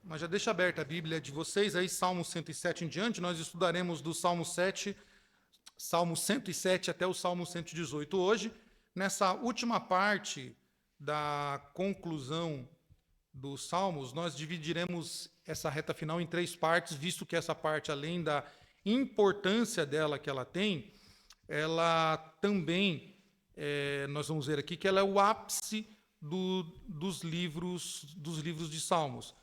Mas já deixa aberta a Bíblia de vocês, aí Salmo 107 em diante, nós estudaremos do Salmo 107 até o Salmo 118 hoje. Nessa última parte da conclusão dos Salmos, nós dividiremos essa reta final em três partes, visto que essa parte, além da importância dela que ela tem, ela também, nós vamos ver aqui, que ela é o ápice dos livros de Salmos,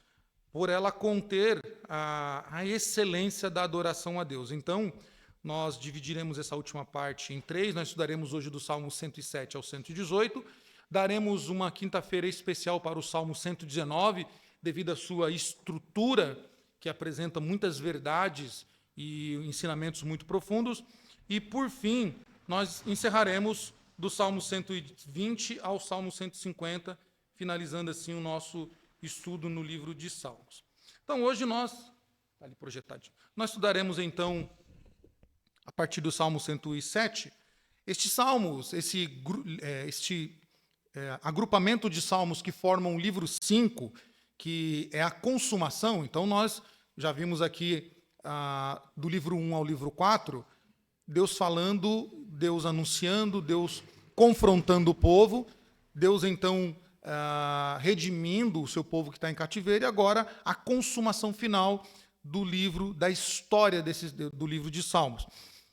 por ela conter a excelência da adoração a Deus. Então, nós dividiremos essa última parte em três, nós estudaremos hoje do Salmo 107 ao 118, daremos uma quinta-feira especial para o Salmo 119, devido à sua estrutura, que apresenta muitas verdades e ensinamentos muito profundos, e, por fim, nós encerraremos do Salmo 120 ao Salmo 150, finalizando assim o nosso estudo no livro de Salmos. Então, hoje nós, está ali projetadinho, nós estudaremos então, a partir do Salmo 107, estes salmos, este agrupamento de salmos que formam o livro 5, que é a consumação. Então, nós já vimos aqui do livro 1 ao livro 4, Deus falando, Deus anunciando, Deus confrontando o povo, Deus então redimindo o seu povo que está em cativeiro, e agora a consumação final do livro, da história do livro de Salmos.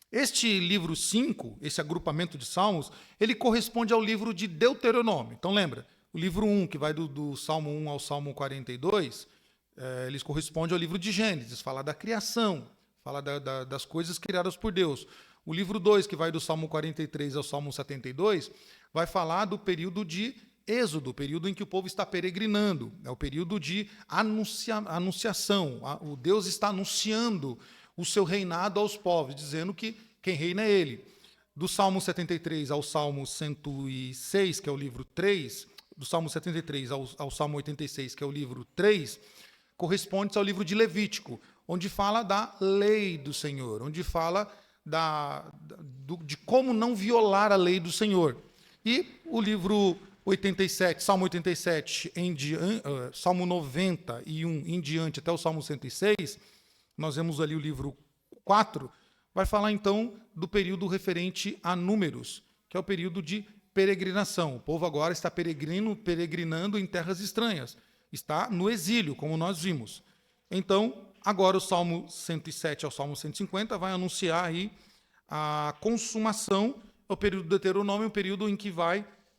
Este livro 5, esse agrupamento de Salmos, ele corresponde ao livro de Deuteronômio. Então lembra, o livro 1, que vai do Salmo 1 ao Salmo 42, eles correspondem ao livro de Gênesis, fala da criação, fala das coisas criadas por Deus. O livro 2, que vai do Salmo 43 ao Salmo 72, vai falar do período de Êxodo, o período em que o povo está peregrinando, é o período de anunciação. O Deus está anunciando o seu reinado aos povos, dizendo que quem reina é ele. Do Salmo 73 ao Salmo 106, que é o livro 3, do Salmo 73 ao Salmo 86, que é o livro 3, corresponde ao livro de Levítico, onde fala da lei do Senhor, onde fala de como não violar a lei do Senhor. E o livro 87, Salmo 87, Salmo 91 em diante, até o Salmo 106, nós vemos ali o livro 4, vai falar então do período referente a Números, que é o período de peregrinação. O povo agora está peregrinando em terras estranhas, está no exílio, como nós vimos. Então, agora o Salmo 107 ao Salmo 150 vai anunciar aí a consumação, o período do Deuteronômio, o período em que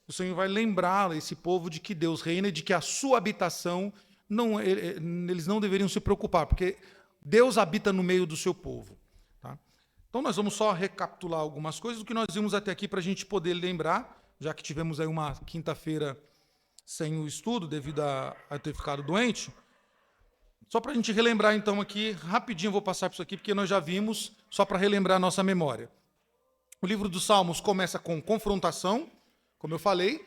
o Senhor vai lembrar esse povo de que Deus reina e de que a sua habitação, eles não deveriam se preocupar, porque Deus habita no meio do seu povo. Tá? Então, nós vamos só recapitular algumas coisas do que nós vimos até aqui para a gente poder lembrar, já que tivemos aí uma quinta-feira sem o estudo, devido a ter ficado doente. Só para a gente relembrar, então, aqui, rapidinho eu vou passar por isso aqui, porque nós já vimos, só para relembrar a nossa memória. O livro dos Salmos começa com confrontação, como eu falei,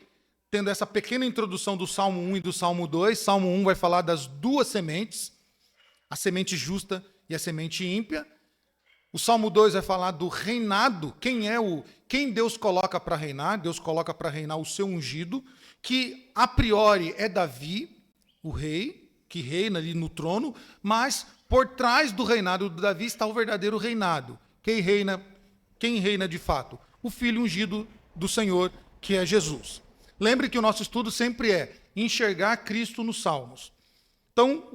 tendo essa pequena introdução do Salmo 1 e do Salmo 2. Salmo 1 vai falar das duas sementes, a semente justa e a semente ímpia. O Salmo 2 vai falar do reinado, quem Deus coloca para reinar. Deus coloca para reinar o seu ungido, que a priori é Davi, o rei, que reina ali no trono, mas por trás do reinado de Davi está o verdadeiro reinado. Quem reina de fato? O filho ungido do Senhor, que é Jesus. Lembre que o nosso estudo sempre é enxergar Cristo nos Salmos. Então,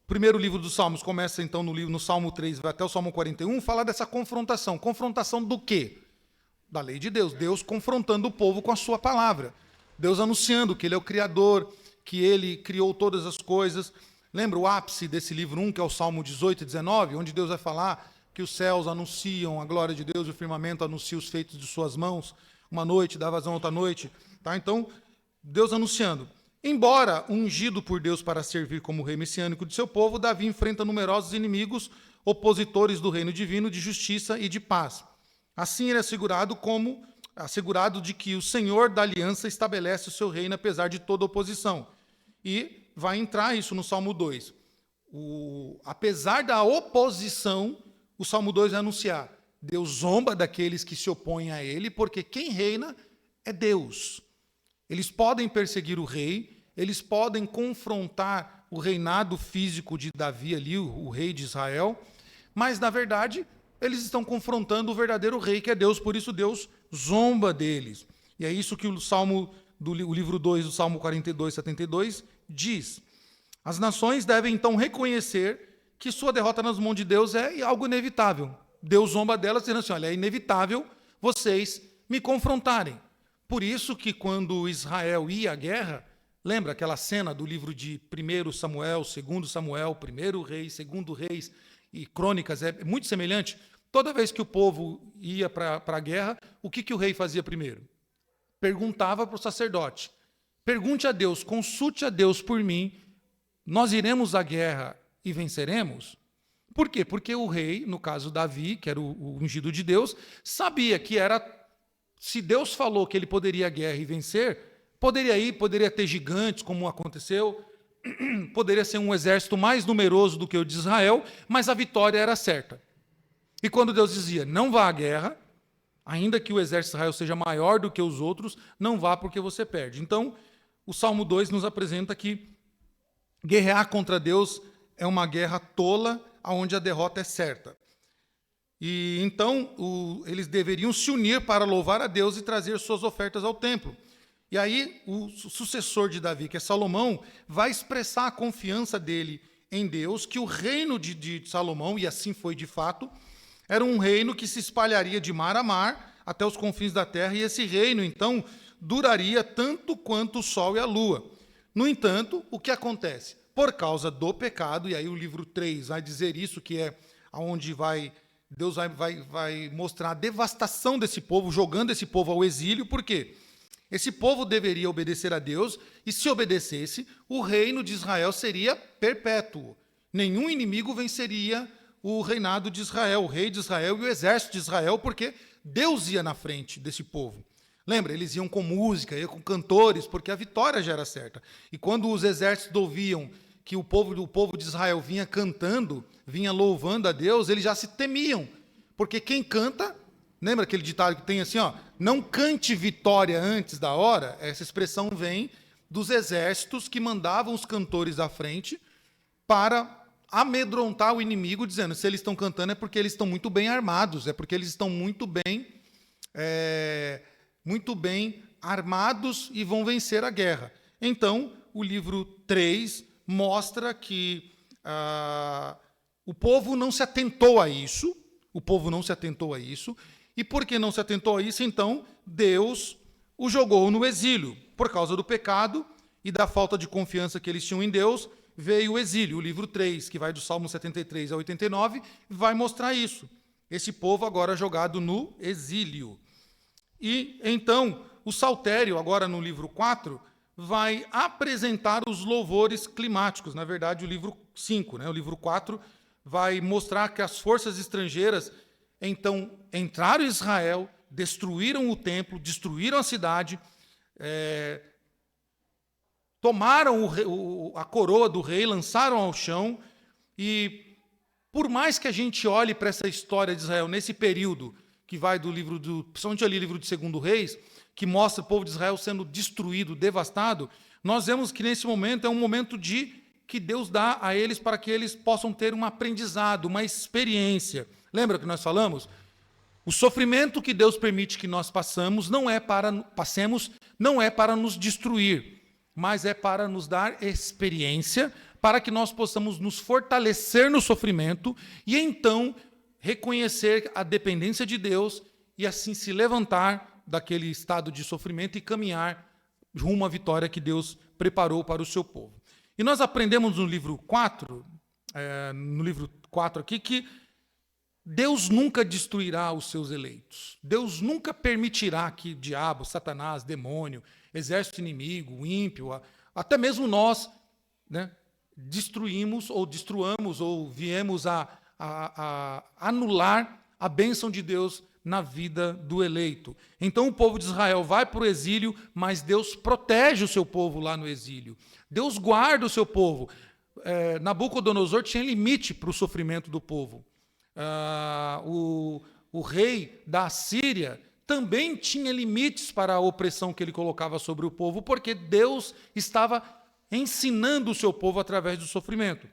primeiro livro dos Salmos começa então no Salmo 3, vai até o Salmo 41, fala dessa confrontação. Confrontação do quê? Da lei de Deus. Deus confrontando o povo com a sua palavra. Deus anunciando que ele é o Criador, que ele criou todas as coisas. Lembra o ápice desse livro 1, que é o Salmo 18 e 19, onde Deus vai falar que os céus anunciam a glória de Deus e o firmamento anuncia os feitos de suas mãos. Uma noite dá vazão a outra noite. Tá? Então, Deus anunciando. Embora ungido por Deus para servir como rei messiânico de seu povo, Davi enfrenta numerosos inimigos, opositores do reino divino, de justiça e de paz. Assim ele é assegurado de que o Senhor da aliança estabelece o seu reino apesar de toda oposição. E vai entrar isso no Salmo 2. Apesar da oposição, o Salmo 2 vai anunciar: Deus zomba daqueles que se opõem a ele, porque quem reina é Deus. Eles podem perseguir o rei, eles podem confrontar o reinado físico de Davi ali, o rei de Israel, mas, na verdade, eles estão confrontando o verdadeiro rei, que é Deus, por isso Deus zomba deles. E é isso que o o livro 2 do Salmo 42, 72 diz. As nações devem, então, reconhecer que sua derrota nas mãos de Deus é algo inevitável. Deus zomba delas, dizendo assim, olha, é inevitável vocês me confrontarem. Por isso que quando Israel ia à guerra, lembra aquela cena do livro de 1 Samuel, 2 Samuel, 1 Reis, 2 Reis e Crônicas, é muito semelhante. Toda vez que o povo ia para a guerra, o que o rei fazia primeiro? Perguntava para o sacerdote, pergunte a Deus, consulte a Deus por mim, nós iremos à guerra e venceremos? Por quê? Porque o rei, no caso Davi, que era o ungido de Deus, sabia que se Deus falou que ele poderia ir à guerra e vencer, poderia ter gigantes, como aconteceu, poderia ser um exército mais numeroso do que o de Israel, mas a vitória era certa. E quando Deus dizia, não vá à guerra, ainda que o exército de Israel seja maior do que os outros, não vá porque você perde. Então, o Salmo 2 nos apresenta que guerrear contra Deus é uma guerra tola, onde a derrota é certa. E então eles deveriam se unir para louvar a Deus e trazer suas ofertas ao templo. E aí o sucessor de Davi, que é Salomão, vai expressar a confiança dele em Deus, que o reino de Salomão, e assim foi de fato, era um reino que se espalharia de mar a mar até os confins da terra, e esse reino, então, duraria tanto quanto o sol e a lua. No entanto, o que acontece? Por causa do pecado, e aí o livro 3 vai dizer isso, que é onde Deus vai mostrar a devastação desse povo, jogando esse povo ao exílio, por quê? Esse povo deveria obedecer a Deus, e se obedecesse, o reino de Israel seria perpétuo. Nenhum inimigo venceria o reinado de Israel, o rei de Israel e o exército de Israel, porque Deus ia na frente desse povo. Lembra, eles iam com música, iam com cantores, porque a vitória já era certa. E quando os exércitos ouviam que o povo de Israel vinha cantando, vinha louvando a Deus, eles já se temiam. Porque quem canta, lembra aquele ditado que tem assim, ó, não cante vitória antes da hora? Essa expressão vem dos exércitos que mandavam os cantores à frente para amedrontar o inimigo, dizendo, se eles estão cantando é porque eles estão muito bem armados, é porque eles estão muito bem armados e vão vencer a guerra. Então, o livro 3 mostra que o povo não se atentou a isso, e porque não se atentou a isso, então, Deus o jogou no exílio. Por causa do pecado e da falta de confiança que eles tinham em Deus, veio o exílio. O livro 3, que vai do Salmo 73 a 89, vai mostrar isso. Esse povo agora jogado no exílio. E, então, o Saltério, agora no livro 4, vai apresentar os louvores climáticos. Na verdade, o livro 5, o livro 4, vai mostrar que as forças estrangeiras, então, entraram em Israel, destruíram o templo, destruíram a cidade, tomaram a coroa do rei, lançaram ao chão, e por mais que a gente olhe para essa história de Israel nesse período, que vai principalmente ali, livro de 2 Reis, que mostra o povo de Israel sendo destruído, devastado, nós vemos que nesse momento é um momento que Deus dá a eles para que eles possam ter um aprendizado, uma experiência. Lembra que nós falamos? O sofrimento que Deus permite que nós passemos não é para nos destruir, mas é para nos dar experiência, para que nós possamos nos fortalecer no sofrimento e então reconhecer a dependência de Deus e assim se levantar daquele estado de sofrimento e caminhar rumo à vitória que Deus preparou para o seu povo. E nós aprendemos no livro 4 aqui, que Deus nunca destruirá os seus eleitos. Deus nunca permitirá que diabo, Satanás, demônio, exército inimigo, o ímpio, até mesmo nós, destruamos ou viemos a anular a bênção de Deus na vida do eleito. Então o povo de Israel vai para o exílio, mas Deus protege o seu povo lá no exílio. Deus guarda o seu povo. Nabucodonosor tinha limite para o sofrimento do povo. O rei da Assíria também tinha limites para a opressão que ele colocava sobre o povo, porque Deus estava ensinando o seu povo através do sofrimento.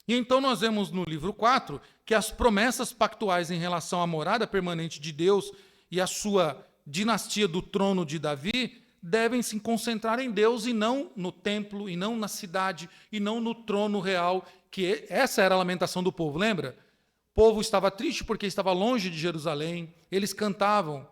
E então nós vemos no livro 4 que as promessas pactuais em relação à morada permanente de Deus e a sua dinastia do trono de Davi devem se concentrar em Deus e não no templo, e não na cidade, e não no trono real, que essa era a lamentação do povo, lembra? O povo estava triste porque estava longe de Jerusalém, eles cantavam: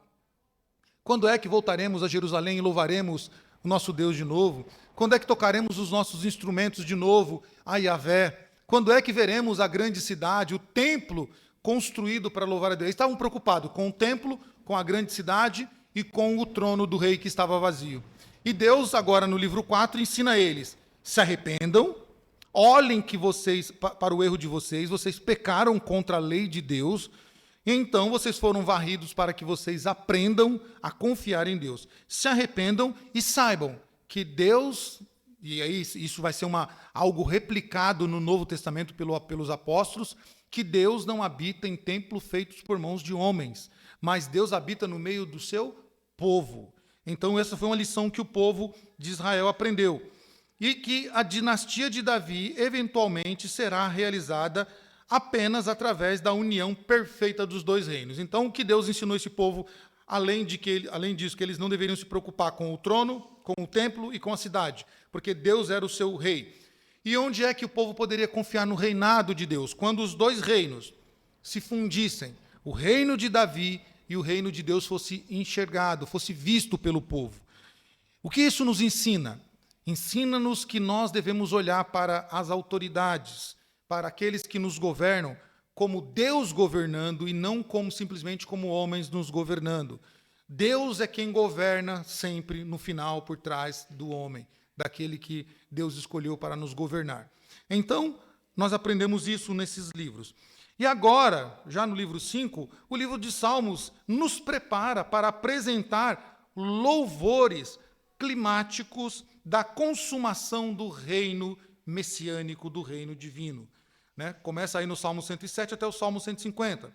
quando é que voltaremos a Jerusalém e louvaremos o nosso Deus de novo? Quando é que tocaremos os nossos instrumentos de novo a Yahvé? Quando é que veremos a grande cidade, o templo construído para louvar a Deus? Eles estavam preocupados com o templo, com a grande cidade e com o trono do rei que estava vazio. E Deus, agora no livro 4, ensina eles: se arrependam, olhem que vocês, para o erro de vocês pecaram contra a lei de Deus, e então vocês foram varridos para que vocês aprendam a confiar em Deus. Se arrependam e saibam que Deus, e aí isso vai ser algo replicado no Novo Testamento pelos apóstolos, que Deus não habita em templos feitos por mãos de homens, mas Deus habita no meio do seu povo. Então essa foi uma lição que o povo de Israel aprendeu. E que a dinastia de Davi eventualmente será realizada apenas através da união perfeita dos dois reinos. Então o que Deus ensinou esse povo, além disso, que eles não deveriam se preocupar com o trono, com o templo e com a cidade, porque Deus era o seu rei. E onde é que o povo poderia confiar no reinado de Deus? Quando os dois reinos se fundissem, o reino de Davi e o reino de Deus fosse enxergado, fosse visto pelo povo. O que isso nos ensina? Ensina-nos que nós devemos olhar para as autoridades, para aqueles que nos governam, como Deus governando e não simplesmente como homens nos governando. Deus é quem governa sempre no final, por trás do homem, daquele que Deus escolheu para nos governar. Então, nós aprendemos isso nesses livros. E agora, já no livro 5, o livro de Salmos nos prepara para apresentar louvores climáticos da consumação do reino messiânico, do reino divino. Começa aí no Salmo 107 até o Salmo 150.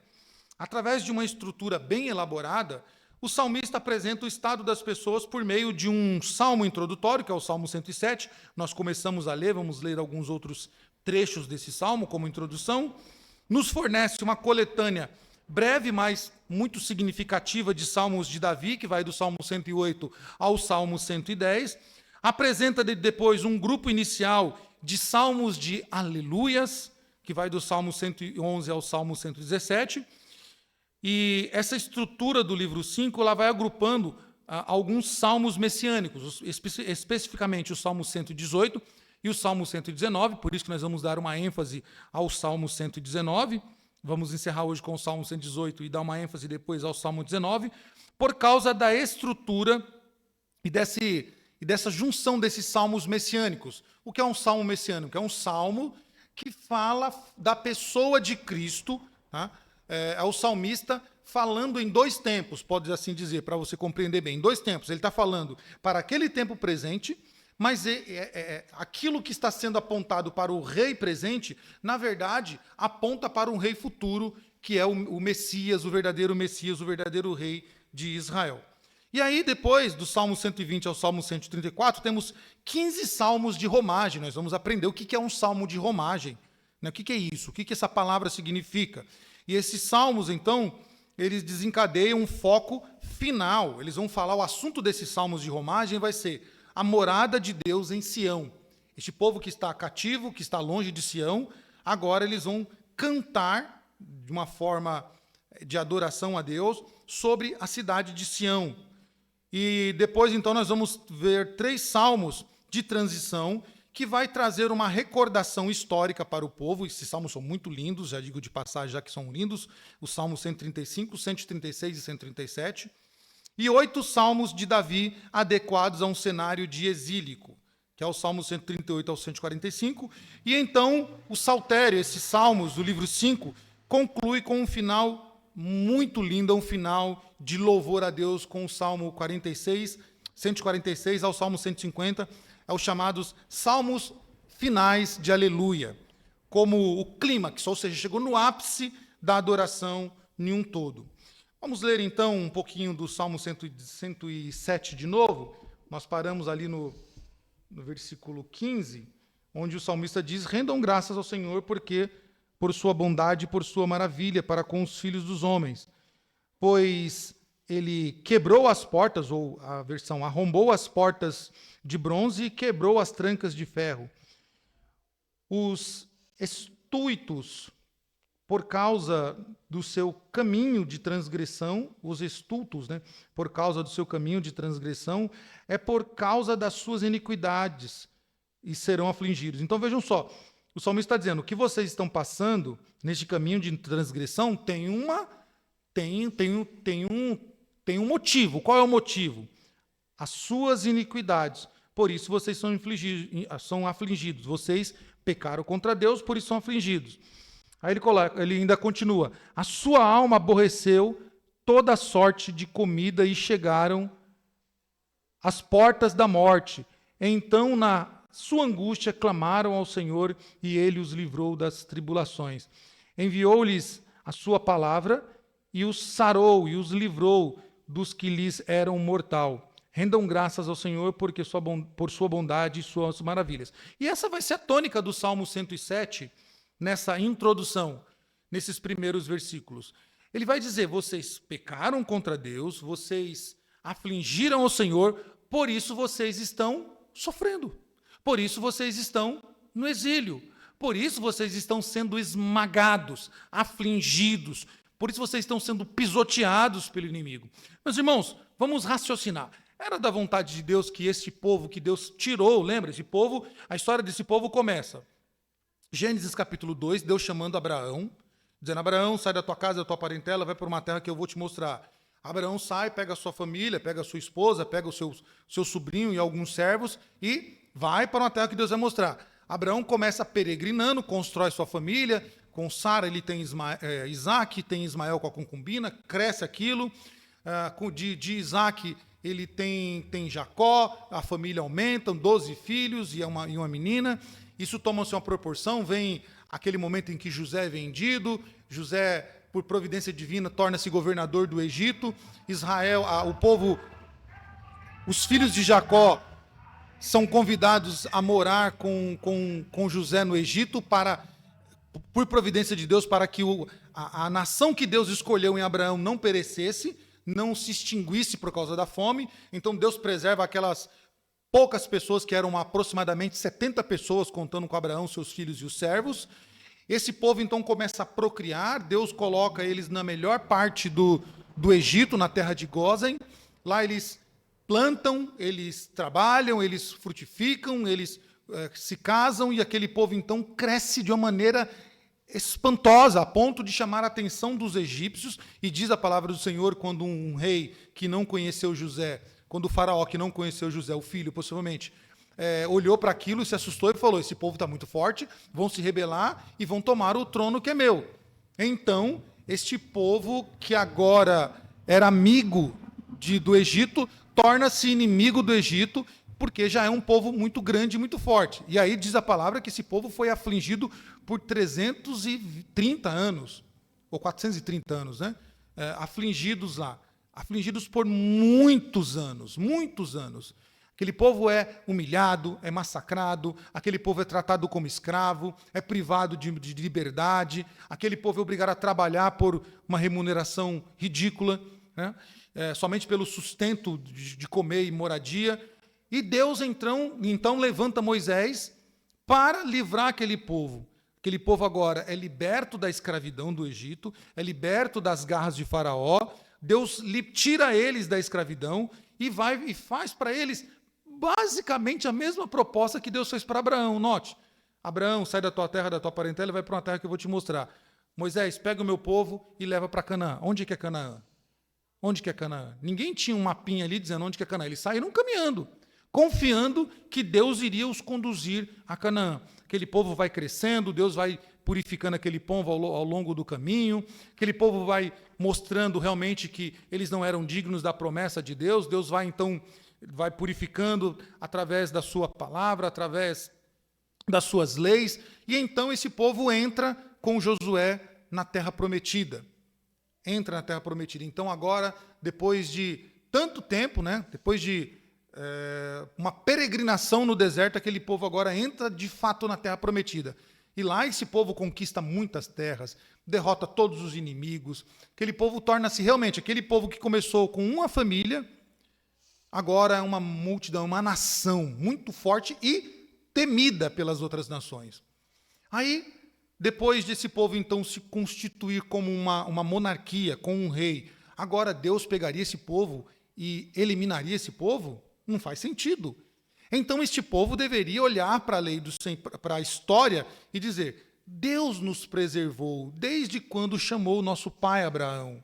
Através de uma estrutura bem elaborada, o salmista apresenta o estado das pessoas por meio de um salmo introdutório, que é o Salmo 107. Nós começamos a ler, vamos ler alguns outros trechos desse salmo como introdução. Nos fornece uma coletânea breve, mas muito significativa de salmos de Davi, que vai do Salmo 108 ao Salmo 110. Apresenta depois um grupo inicial de salmos de aleluias, que vai do Salmo 111 ao Salmo 117. E essa estrutura do livro 5, ela vai agrupando alguns salmos messiânicos, especificamente o Salmo 118 e o Salmo 119, por isso que nós vamos dar uma ênfase ao Salmo 119. Vamos encerrar hoje com o Salmo 118 e dar uma ênfase depois ao Salmo 19, por causa da estrutura e dessa junção desses salmos messiânicos. O que é um salmo messiânico? É um salmo que fala da pessoa de Cristo, tá? É o salmista falando em dois tempos, pode assim dizer, para você compreender bem. Em dois tempos. Ele está falando para aquele tempo presente, mas aquilo que está sendo apontado para o rei presente, na verdade, aponta para um rei futuro, que é o Messias, o verdadeiro rei de Israel. E aí, depois do Salmo 120 ao Salmo 134, temos 15 salmos de romagem. Nós vamos aprender o que é um salmo de romagem. O que é isso? O que essa palavra significa? E esses salmos, então, eles desencadeiam um foco final. Eles vão falar, o assunto desses salmos de romagem vai ser a morada de Deus em Sião. Este povo que está cativo, que está longe de Sião, agora eles vão cantar de uma forma de adoração a Deus sobre a cidade de Sião. E depois, então, nós vamos ver 3 salmos de transição que vai trazer uma recordação histórica para o povo. Esses salmos são muito lindos, já digo de passagem, já que são lindos. Os salmos 135, 136 e 137. E 8 salmos de Davi adequados a um cenário de exílico, que é o Salmo 138 ao 145. E então, o saltério, esses salmos do livro 5, conclui com um final muito lindo, um final de louvor a Deus com o Salmo 46, 146 ao Salmo 150, é os chamados salmos finais de aleluia, como o clímax, ou seja, chegou no ápice da adoração em um todo. Vamos ler então um pouquinho do Salmo 107 de novo. Nós paramos ali no no versículo 15, onde o salmista diz: rendam graças ao Senhor, porque por sua bondade e por sua maravilha para com os filhos dos homens. Pois ele quebrou as portas, ou a versão, arrombou as portas de bronze e quebrou as trancas de ferro. Os estultos, por causa do seu caminho de transgressão, os estultos, né, por causa do seu caminho de transgressão, é por causa das suas iniquidades, e serão afligidos. Então vejam só, o salmista está dizendo: o que vocês estão passando neste caminho de transgressão tem um motivo. Qual é o motivo? As suas iniquidades. Por isso vocês são afligidos. Vocês pecaram contra Deus, por isso são afligidos. Aí ele ainda continua: a sua alma aborreceu toda sorte de comida e chegaram às portas da morte. Então, na sua angústia, clamaram ao Senhor e ele os livrou das tribulações. Enviou-lhes a sua palavra e os sarou e os livrou dos que lhes eram mortal. Rendam graças ao Senhor porque por sua bondade e suas maravilhas. E essa vai ser a tônica do Salmo 107, nessa introdução, nesses primeiros versículos. Ele vai dizer: vocês pecaram contra Deus, vocês afligiram ao Senhor, por isso vocês estão sofrendo. Por isso vocês estão no exílio. Por isso vocês estão sendo esmagados, afligidos. Por isso vocês estão sendo pisoteados pelo inimigo. Meus irmãos, vamos raciocinar. Era da vontade de Deus que este povo que Deus tirou, lembra? Esse povo, a história desse povo começa. Gênesis capítulo 2, Deus chamando Abraão, dizendo: Abraão, sai da tua casa, da tua parentela, vai para uma terra que eu vou te mostrar. Abraão sai, pega a sua família, pega a sua esposa, pega o seu sobrinho e alguns servos e vai para uma terra que Deus vai mostrar. Abraão começa peregrinando, constrói sua família. Com Sara ele tem Isaac, tem Ismael com a concubina, cresce aquilo. De Isaac ele tem Jacó, a família aumenta, 12 filhos e uma menina. Isso toma-se uma proporção, vem aquele momento em que José é vendido, José, por providência divina, torna-se governador do Egito. Israel, o povo, os filhos de Jacó são convidados a morar com José no Egito, por providência de Deus, para que a nação que Deus escolheu em Abraão não perecesse, não se extinguisse por causa da fome. Então Deus preserva aquelas poucas pessoas, que eram aproximadamente 70 pessoas, contando com Abraão, seus filhos e os servos. Esse povo então começa a procriar. Deus coloca eles na melhor parte do Egito, na terra de Gósen. Lá eles plantam, eles trabalham, eles frutificam, eles se casam, e aquele povo então cresce de uma maneira espantosa, a ponto de chamar a atenção dos egípcios. E diz a palavra do Senhor, quando um rei que não conheceu José, quando o faraó que não conheceu José, o filho, possivelmente, olhou para aquilo, se assustou e falou: esse povo está muito forte, vão se rebelar e vão tomar o trono que é meu. Então, este povo, que agora era amigo do Egito, torna-se inimigo do Egito, porque já é um povo muito grande e muito forte. E aí diz a palavra que esse povo foi afligido por 330 anos, ou 430 anos, né? Afligidos lá. Afligidos por muitos anos, muitos anos. Aquele povo é humilhado, é massacrado, aquele povo é tratado como escravo, é privado de liberdade, aquele povo é obrigado a trabalhar por uma remuneração ridícula, né? Somente pelo sustento de comer e moradia. E Deus então levanta Moisés para livrar aquele povo. Aquele povo agora é liberto da escravidão do Egito, é liberto das garras de Faraó. Deus tira eles da escravidão e faz para eles basicamente a mesma proposta que Deus fez para Abraão. Note: Abraão, sai da tua terra, da tua parentela e vai para uma terra que eu vou te mostrar. Moisés, pega o meu povo e leva para Canaã. Onde que é Canaã? Onde que é Canaã? Ninguém tinha um mapinha ali dizendo onde que é Canaã. Eles saíram caminhando, confiando que Deus iria os conduzir a Canaã. Aquele povo vai crescendo, Deus vai purificando aquele povo ao longo do caminho, aquele povo vai mostrando realmente que eles não eram dignos da promessa de Deus. Deus vai purificando através da sua palavra, através das suas leis, e então esse povo entra com Josué na terra prometida. Entra na terra prometida. Então agora, depois de tanto tempo, né, depois de uma peregrinação no deserto, aquele povo agora entra de fato na terra prometida. E lá esse povo conquista muitas terras, derrota todos os inimigos. Aquele povo torna-se realmente, aquele povo que começou com uma família, agora é uma multidão, uma nação muito forte e temida pelas outras nações. Aí, depois desse povo então se constituir como uma monarquia, com um rei, agora Deus pegaria esse povo e eliminaria esse povo? Não faz sentido. Então este povo deveria olhar para a lei para a história e dizer: Deus nos preservou desde quando chamou o nosso pai Abraão.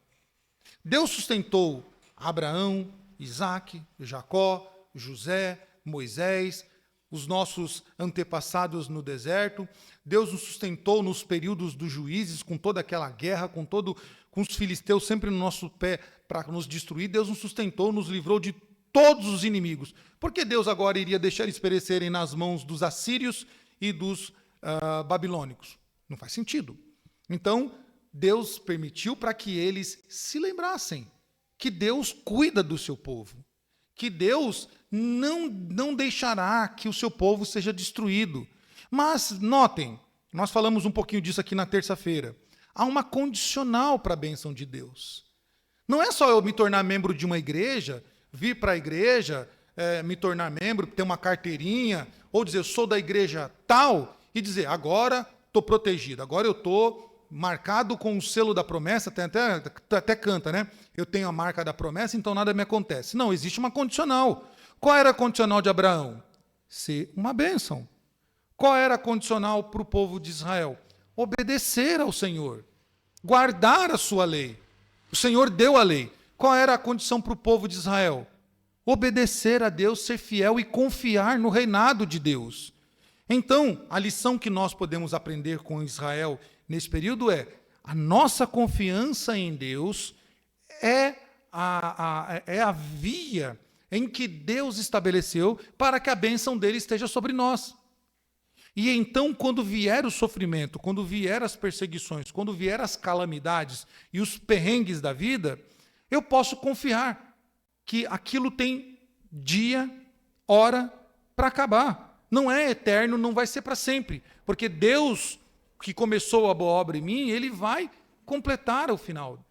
Deus sustentou Abraão, Isaque, Jacó, José, Moisés, os nossos antepassados no deserto. Deus nos sustentou nos períodos dos juízes, com toda aquela guerra, com os filisteus sempre no nosso pé para nos destruir. Deus nos sustentou, nos livrou de todos os inimigos. Por que Deus agora iria deixar eles perecerem nas mãos dos assírios e dos babilônicos? Não faz sentido. Então, Deus permitiu para que eles se lembrassem que Deus cuida do seu povo, que Deus não deixará que o seu povo seja destruído. Mas, notem, nós falamos um pouquinho disso aqui na terça-feira, há uma condicional para a bênção de Deus. Não é só eu me tornar membro de uma igreja, vir para a igreja, me tornar membro, ter uma carteirinha, ou dizer, eu sou da igreja tal, e dizer, agora estou protegido, agora eu estou marcado com o selo da promessa, até canta, né? Eu tenho a marca da promessa, então nada me acontece. Não, existe uma condicional. Qual era a condicional de Abraão? Ser uma bênção. Qual era a condicional para o povo de Israel? Obedecer ao Senhor, guardar a sua lei. O Senhor deu a lei. Qual era a condição para o povo de Israel? Obedecer a Deus, ser fiel e confiar no reinado de Deus. Então, a lição que nós podemos aprender com Israel nesse período é: a nossa confiança em Deus é a via em que Deus estabeleceu para que a bênção dele esteja sobre nós. E então, quando vier o sofrimento, quando vier as perseguições, quando vier as calamidades e os perrengues da vida, eu posso confiar que aquilo tem dia, hora para acabar. Não é eterno, não vai ser para sempre. Porque Deus, que começou a boa obra em mim, Ele vai completar o final.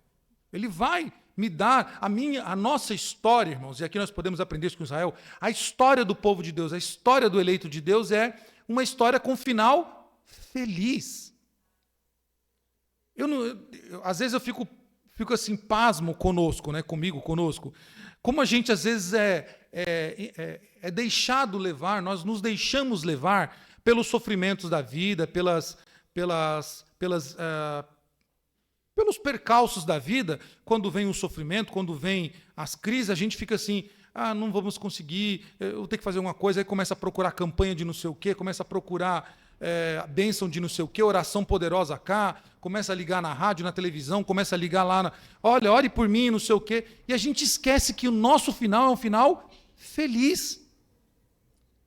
Ele vai me dar a nossa história, irmãos, e aqui nós podemos aprender isso com Israel. A história do povo de Deus, a história do eleito de Deus é uma história com final feliz. Às vezes eu fico assim, pasmo conosco, né? Conosco. Como a gente às vezes é deixado levar, nós nos deixamos levar pelos sofrimentos da vida, pelos percalços da vida. Quando vem o sofrimento, quando vem as crises, a gente fica assim: não vamos conseguir, eu vou ter que fazer alguma coisa. Aí começa a procurar campanha de não sei o quê, começa a procurar a bênção de não sei o quê, oração poderosa cá, começa a ligar na rádio, na televisão, começa a ligar lá, olha, ore por mim, não sei o quê. E a gente esquece que o nosso final é um final feliz.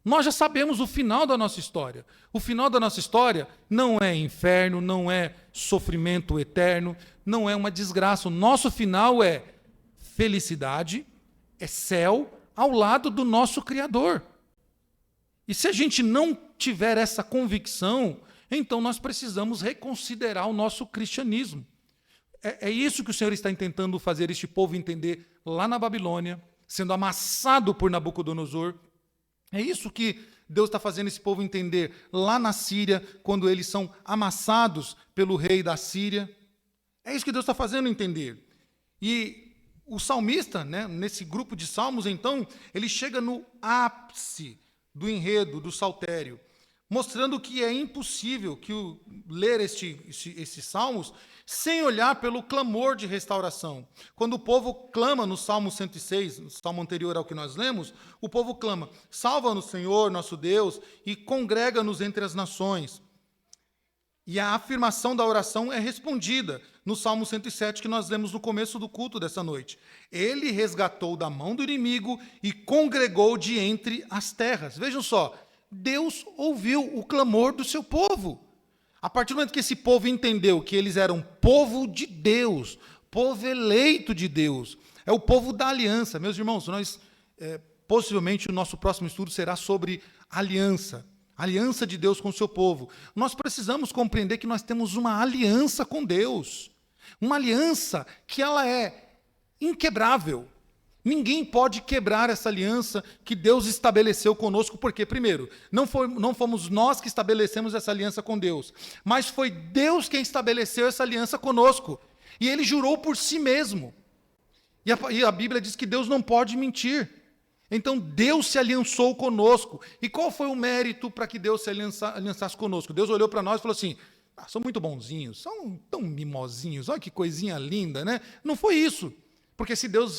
Nós já sabemos o final da nossa história. O final da nossa história não é inferno, não é sofrimento eterno, não é uma desgraça. O nosso final é felicidade, é céu, ao lado do nosso Criador. E se a gente não tiver essa convicção, então nós precisamos reconsiderar o nosso cristianismo. É isso que o Senhor está tentando fazer este povo entender lá na Babilônia, sendo amassado por Nabucodonosor. É isso que Deus está fazendo esse povo entender lá na Síria, quando eles são amassados pelo rei da Síria. É isso que Deus está fazendo entender. E o salmista, né, nesse grupo de salmos, então, ele chega no ápice do enredo, do saltério, mostrando que é impossível ler esses salmos sem olhar pelo clamor de restauração. Quando o povo clama no Salmo 106, no salmo anterior ao que nós lemos, o povo clama: salva-nos, Senhor, nosso Deus, e congrega-nos entre as nações. E a afirmação da oração é respondida no Salmo 107, que nós lemos no começo do culto dessa noite. Ele resgatou da mão do inimigo e congregou de entre as terras. Vejam só, Deus ouviu o clamor do seu povo. A partir do momento que esse povo entendeu que eles eram povo de Deus, povo eleito de Deus, é o povo da aliança. Meus irmãos, nós possivelmente o nosso próximo estudo será sobre aliança. Aliança de Deus com o seu povo. Nós precisamos compreender que nós temos uma aliança com Deus. Uma aliança que ela é inquebrável. Ninguém pode quebrar essa aliança que Deus estabeleceu conosco, porque, primeiro, não fomos nós que estabelecemos essa aliança com Deus, mas foi Deus quem estabeleceu essa aliança conosco. E Ele jurou por si mesmo. E a Bíblia diz que Deus não pode mentir. Então, Deus se aliançou conosco. E qual foi o mérito para que Deus se aliançasse conosco? Deus olhou para nós e falou assim, são muito bonzinhos, são tão mimosinhos, olha que coisinha linda, né? Não foi isso. Porque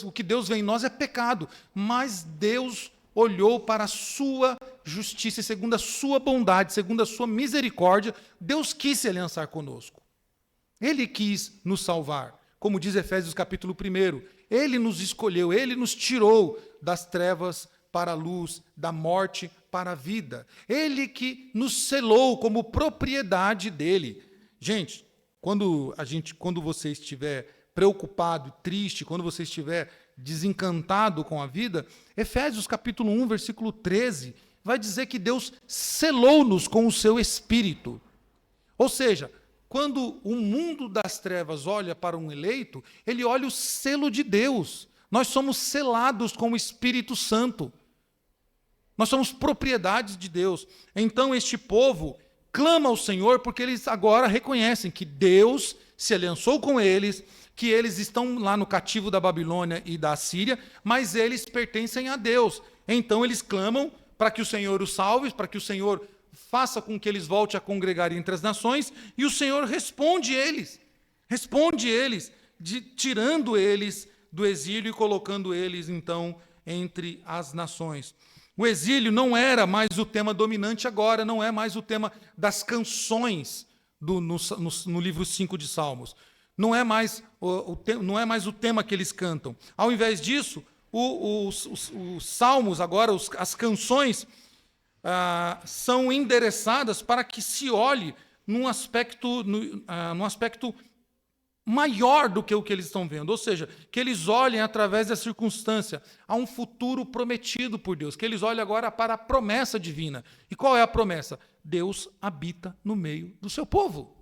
o que Deus vê em nós é pecado, mas Deus olhou para a sua justiça, e segundo a sua bondade, segundo a sua misericórdia, Deus quis se aliançar conosco. Ele quis nos salvar, como diz Efésios capítulo 1. Ele nos escolheu, Ele nos tirou das trevas para a luz, da morte para a vida. Ele que nos selou como propriedade dele. Gente, quando você estiver preocupado, triste, quando você estiver desencantado com a vida, Efésios capítulo 1, versículo 13, vai dizer que Deus selou-nos com o seu Espírito. Ou seja, quando o mundo das trevas olha para um eleito, ele olha o selo de Deus. Nós somos selados com o Espírito Santo. Nós somos propriedades de Deus. Então este povo clama ao Senhor porque eles agora reconhecem que Deus se aliançou com eles, que eles estão lá no cativo da Babilônia e da Assíria, mas eles pertencem a Deus. Então eles clamam para que o Senhor os salve, para que o Senhor faça com que eles voltem a congregar entre as nações, e o Senhor responde eles, tirando eles do exílio e colocando eles, então, entre as nações. O exílio não era mais o tema dominante agora, não é mais o tema das canções no livro 5 de Salmos. Não é mais o tema que eles cantam. Ao invés disso, os salmos, agora, as canções, são endereçadas para que se olhe num aspecto maior do que o que eles estão vendo. Ou seja, que eles olhem através da circunstância a um futuro prometido por Deus. Que eles olhem agora para a promessa divina. E qual é a promessa? Deus habita no meio do seu povo.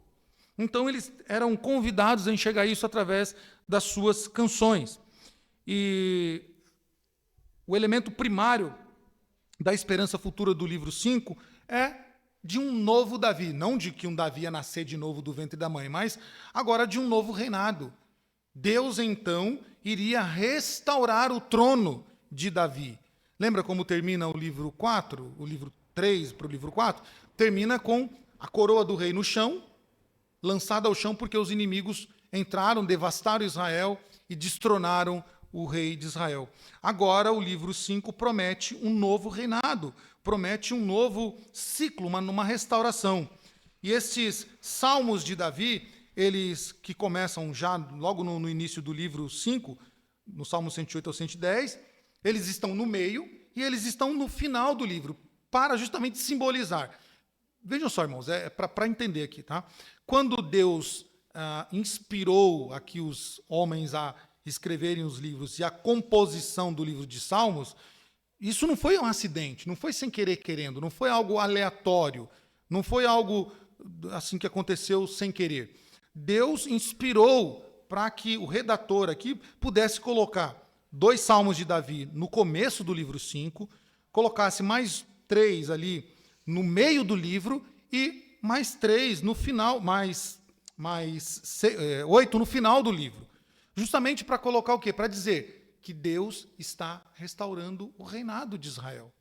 Então, eles eram convidados a enxergar isso através das suas canções. E o elemento primário da esperança futura do livro 5 é de um novo Davi. Não de que um Davi ia nascer de novo do ventre da mãe, mas agora de um novo reinado. Deus, então, iria restaurar o trono de Davi. Lembra como termina o livro 4? O livro 3 para o livro 4? Termina com a coroa do rei no chão, lançada ao chão porque os inimigos entraram, devastaram Israel e destronaram o rei de Israel. Agora o livro 5 promete um novo reinado, promete um novo ciclo, uma restauração. E esses salmos de Davi, eles que começam já logo no início do livro 5, no Salmo 108 ao 110, eles estão no meio e eles estão no final do livro, para justamente simbolizar. Vejam só, irmãos, para entender aqui, tá? Quando Deus inspirou aqui os homens a escreverem os livros e a composição do livro de Salmos, isso não foi um acidente, não foi sem querer querendo, não foi algo aleatório, não foi algo assim que aconteceu sem querer. Deus inspirou para que o redator aqui pudesse colocar 2 salmos de Davi no começo do livro 5, colocasse mais 3 ali no meio do livro e mais 3 no final, mais 8 no final do livro. Justamente para colocar o quê? Para dizer que Deus está restaurando o reinado de Israel.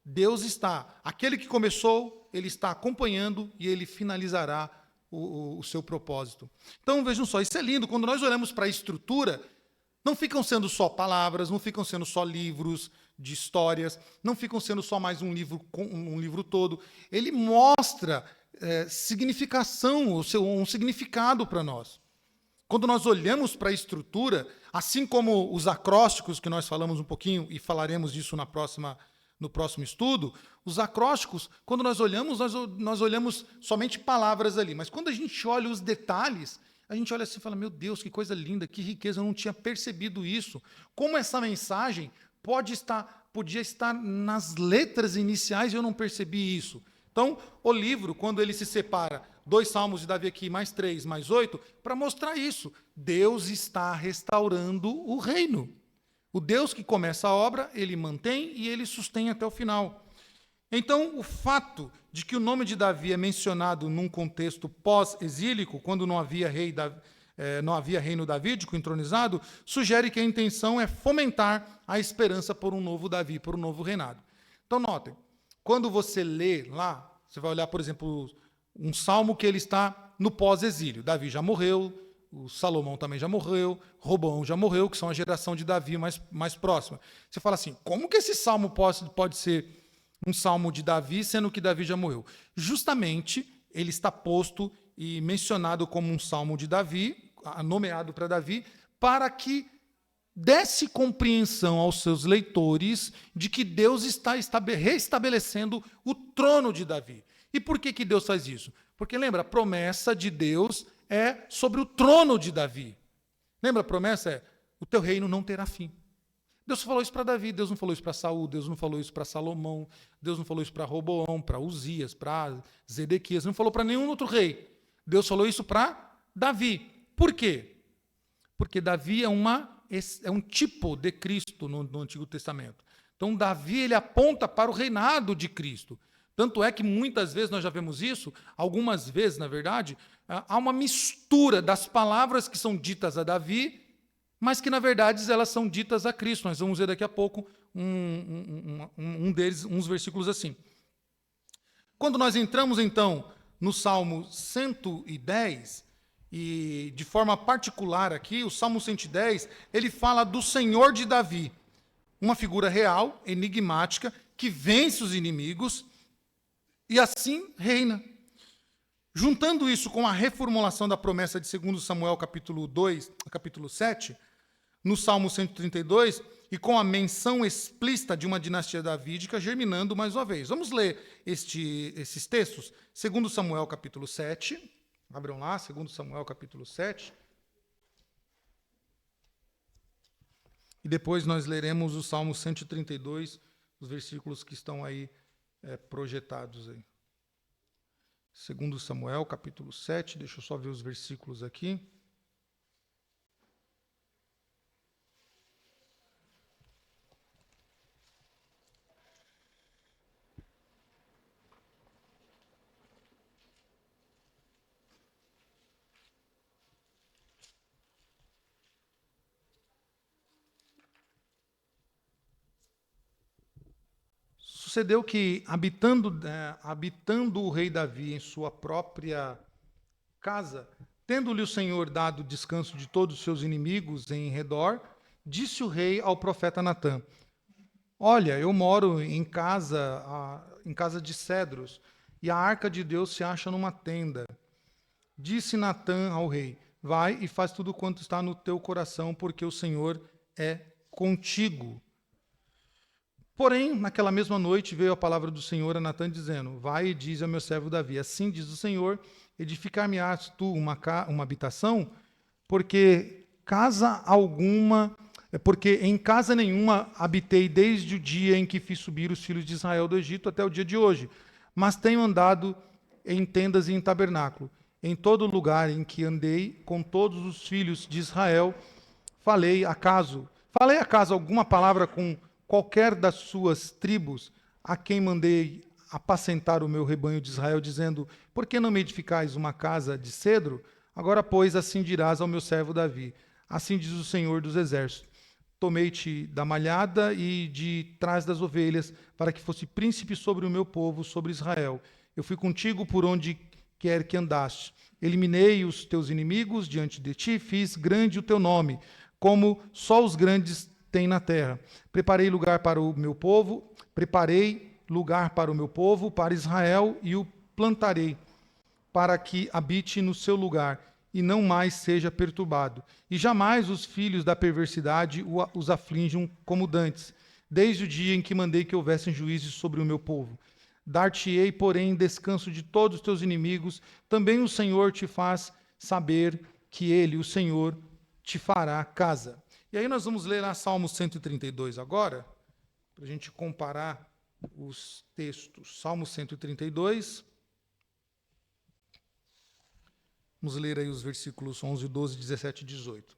Deus está, aquele que começou, ele está acompanhando e ele finalizará o seu propósito. Então, vejam só, isso é lindo. Quando nós olhamos para a estrutura, não ficam sendo só palavras, não ficam sendo só livros de histórias, não ficam sendo só mais um livro todo. Ele mostra significação, um significado para nós. Quando nós olhamos para a estrutura, assim como os acrósticos, que nós falamos um pouquinho e falaremos disso no próximo estudo, os acrósticos, quando nós olhamos, nós olhamos somente palavras ali. Mas quando a gente olha os detalhes, a gente olha assim e fala, meu Deus, que coisa linda, que riqueza, eu não tinha percebido isso. Como essa mensagem pode podia estar nas letras iniciais e eu não percebi isso. Então, o livro, quando ele se separa, 2 salmos de Davi aqui, mais 3, mais 8, para mostrar isso. Deus está restaurando o reino. O Deus que começa a obra, ele mantém e ele sustém até o final. Então, o fato de que o nome de Davi é mencionado num contexto pós-exílico, quando não havia reino davídico entronizado, sugere que a intenção é fomentar a esperança por um novo Davi, por um novo reinado. Então, notem, quando você lê lá, você vai olhar, por exemplo, um salmo que ele está no pós-exílio. Davi já morreu, o Salomão também já morreu, Roboão já morreu, que são a geração de Davi mais próxima. Você fala assim, como que esse salmo pode ser um salmo de Davi, sendo que Davi já morreu? Justamente, ele está posto e mencionado como um salmo de Davi, nomeado para Davi, para que desse compreensão aos seus leitores de que Deus está restabelecendo o trono de Davi. E por que Deus faz isso? Porque, lembra, a promessa de Deus é sobre o trono de Davi. Lembra, a promessa é, o teu reino não terá fim. Deus falou isso para Davi, Deus não falou isso para Saul, Deus não falou isso para Salomão, Deus não falou isso para Roboão, para Uzias, para Zedequias, não falou para nenhum outro rei. Deus falou isso para Davi. Por quê? Porque Davi é um tipo de Cristo no Antigo Testamento. Então, Davi ele aponta para o reinado de Cristo. Tanto é que muitas vezes nós já vemos isso, algumas vezes, na verdade, há uma mistura das palavras que são ditas a Davi, mas que, na verdade, elas são ditas a Cristo. Nós vamos ver daqui a pouco uns versículos assim. Quando nós entramos, então, no Salmo 110, e de forma particular aqui, o Salmo 110, ele fala do Senhor de Davi, uma figura real, enigmática, que vence os inimigos e assim reina. Juntando isso com a reformulação da promessa de 2 Samuel capítulo 7, no Salmo 132, e com a menção explícita de uma dinastia davídica germinando mais uma vez. Vamos ler esses textos? 2 Samuel capítulo 7, abram lá, 2 Samuel capítulo 7. E depois nós leremos o Salmo 132, os versículos que estão aí projetados aí. 2 Samuel, capítulo 7, deixa eu só ver os versículos aqui. Sucedeu que, habitando o rei Davi em sua própria casa, tendo-lhe o Senhor dado descanso de todos os seus inimigos em redor, disse o rei ao profeta Natã: olha, eu moro em casa de cedros, e a arca de Deus se acha numa tenda. Disse Natã ao rei: vai e faz tudo quanto está no teu coração, porque o Senhor é contigo. Porém, naquela mesma noite veio a palavra do Senhor a Natã, dizendo: vai e diz ao meu servo Davi, assim diz o Senhor, edificar-me-ás tu uma habitação, porque em casa nenhuma habitei desde o dia em que fiz subir os filhos de Israel do Egito até o dia de hoje, mas tenho andado em tendas e em tabernáculo. Em todo lugar em que andei com todos os filhos de Israel, falei acaso alguma palavra com qualquer das suas tribos, a quem mandei apacentar o meu rebanho de Israel, dizendo: por que não me edificais uma casa de cedro? Agora, pois, assim dirás ao meu servo Davi: assim diz o Senhor dos Exércitos: tomei-te da malhada e de trás das ovelhas, para que fosse príncipe sobre o meu povo, sobre Israel. Eu fui contigo por onde quer que andaste. Eliminei os teus inimigos diante de ti, fiz grande o teu nome, como só os grandes têm na terra. Preparei lugar para o meu povo, para Israel, e o plantarei, para que habite no seu lugar, e não mais seja perturbado. E jamais os filhos da perversidade os aflinjam como dantes, desde o dia em que mandei que houvessem juízes sobre o meu povo. Dar-te-ei, porém, descanso de todos os teus inimigos. Também o Senhor te faz saber que ele, o Senhor, te fará casa. E aí nós vamos ler lá Salmo 132 agora. para a gente comparar os textos. Salmo 132. Vamos ler aí os versículos 11, 12, 17 e 18.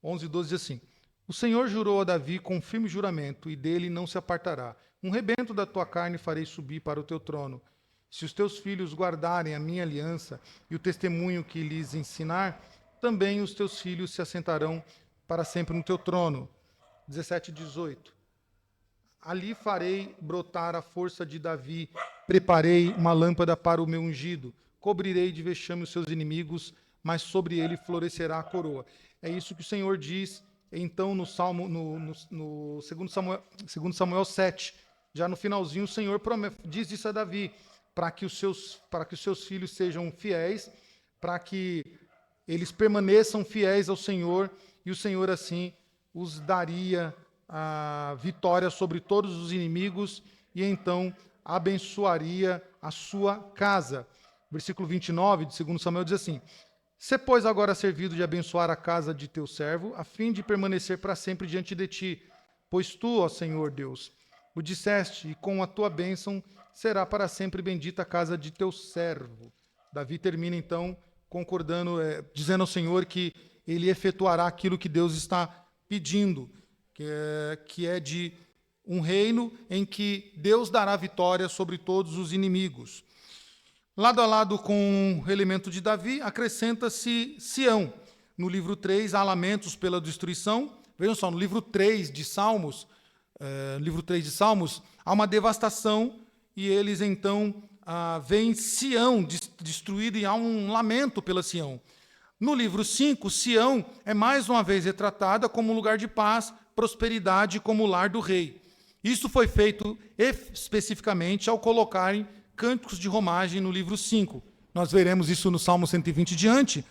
11 e 12 diz assim: O Senhor jurou a Davi com firme juramento, e dele não se apartará. Um rebento da tua carne farei subir para o teu trono. Se os teus filhos guardarem a minha aliança e o testemunho que lhes ensinar, também os teus filhos se assentarão para sempre no teu trono. 17 e 18. Ali farei brotar a força de Davi, preparei uma lâmpada para o meu ungido, cobrirei de vexame os seus inimigos, mas sobre ele florescerá a coroa. É isso que o Senhor diz, então, no Salmo, no 2 Samuel 7. Já no finalzinho, o Senhor diz isso a Davi, para que os seus filhos sejam fiéis, para que eles permaneçam fiéis ao Senhor, e o Senhor, assim, os daria a vitória sobre todos os inimigos, e então abençoaria a sua casa. Versículo 29 de 2 Samuel diz assim: Se, pois, agora servido de abençoar a casa de teu servo, a fim de permanecer para sempre diante de ti, pois tu, ó Senhor Deus, o disseste, e com a tua bênção será para sempre bendita a casa de teu servo. Davi termina, então, concordando, dizendo ao Senhor que ele efetuará aquilo que Deus está pedindo, que é de um reino em que Deus dará vitória sobre todos os inimigos. Lado a lado com o elemento de Davi, acrescenta-se Sião. No livro 3, há lamentos pela destruição. Vejam só, no livro 3 de Salmos, há uma devastação, e eles então veem Sião destruída, e há um lamento pela Sião. No livro 5, Sião é mais uma vez retratada como um lugar de paz, prosperidade, como o lar do rei. Isso foi feito especificamente ao colocarem cânticos de romagem no livro 5. Nós veremos isso no Salmo 120 diante,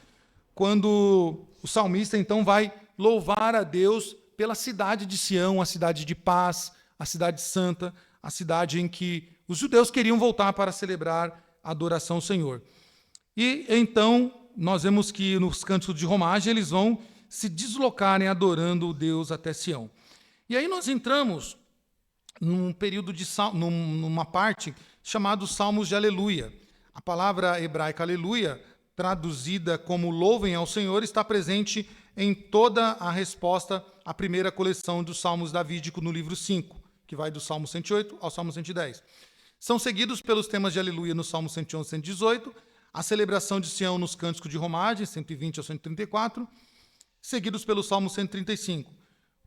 quando o salmista então vai louvar a Deus pela cidade de Sião, a cidade de paz, a cidade santa, a cidade em que os judeus queriam voltar para celebrar a adoração ao Senhor. E então nós vemos que nos cânticos de romagem eles vão se deslocarem adorando o Deus até Sião. E aí nós entramos num período numa parte chamada Salmos de Aleluia. A palavra hebraica aleluia, traduzida como louvem ao Senhor, está presente em toda a resposta à primeira coleção dos Salmos davídicos no livro 5, que vai do Salmo 108 ao Salmo 110. São seguidos pelos temas de aleluia no Salmo 111 e 118, a celebração de Sião nos cânticos de romagem, 120 ao 134, seguidos pelo Salmo 135.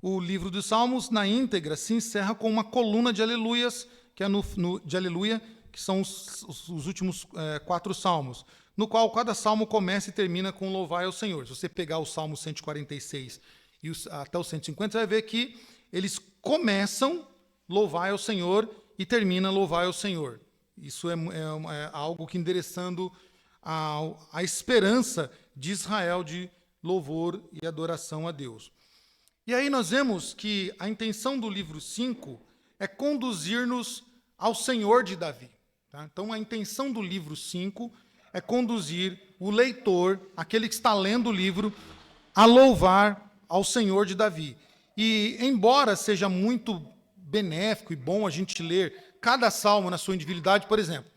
O livro dos Salmos, na íntegra, se encerra com uma coluna de aleluias, que é de aleluia, que são os últimos 4 salmos, no qual cada salmo começa e termina com louvai ao Senhor. Se você pegar o Salmo 146 até o 150, você vai ver que eles começam louvai ao Senhor e termina louvai ao Senhor. Isso é algo que endereçando a esperança de Israel de louvor e adoração a Deus. E aí nós vemos que a intenção do livro 5 é conduzir-nos ao Senhor de Davi. Tá? Então, a intenção do livro 5 é conduzir o leitor, aquele que está lendo o livro, a louvar ao Senhor de Davi. E, embora seja muito benéfico e bom a gente ler cada salmo na sua individualidade, por exemplo,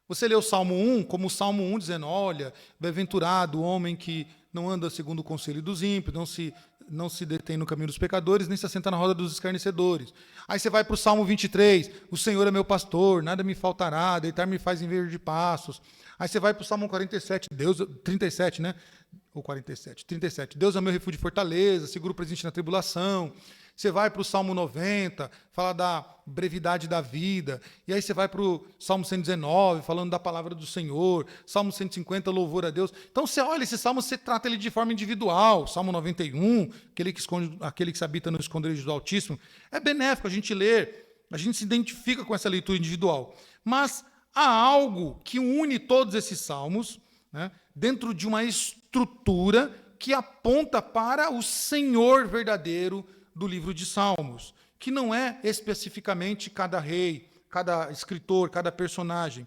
você lê o Salmo 1, como o Salmo 1 dizendo, olha, bem-aventurado o homem que não anda segundo o conselho dos ímpios, não se detém no caminho dos pecadores, nem se assenta na roda dos escarnecedores. Aí você vai para o Salmo 23, o Senhor é meu pastor, nada me faltará, deitar-me faz em verde passos. Aí você vai para o Salmo 47, 37, né? Ou 47, 37. Deus é meu refúgio e fortaleza, seguro presente na tribulação. Você vai para o Salmo 90, fala da brevidade da vida. E aí você vai para o Salmo 119, falando da palavra do Senhor. Salmo 150, louvor a Deus. Então você olha esse salmo, você trata ele de forma individual. Salmo 91, aquele que se habita no esconderijo do Altíssimo. É benéfico a gente ler, a gente se identifica com essa leitura individual. Mas há algo que une todos esses salmos, né, dentro de uma estrutura que aponta para o Senhor verdadeiro do livro de Salmos, que não é especificamente cada rei, cada escritor, cada personagem,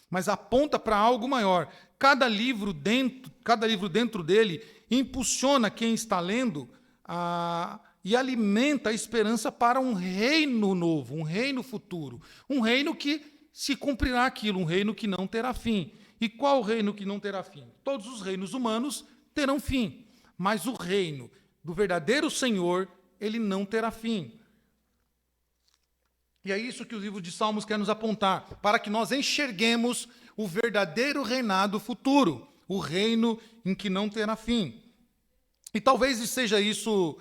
mas aponta para algo maior. Cada livro dentro dele impulsiona quem está lendo a e alimenta a esperança para um reino novo, um reino futuro, um reino que se cumprirá aquilo, um reino que não terá fim. E qual reino que não terá fim? Todos os reinos humanos terão fim, mas o reino do verdadeiro Senhor, ele não terá fim. E é isso que o livro de Salmos quer nos apontar, para que nós enxerguemos o verdadeiro reinado futuro, o reino em que não terá fim. E talvez seja isso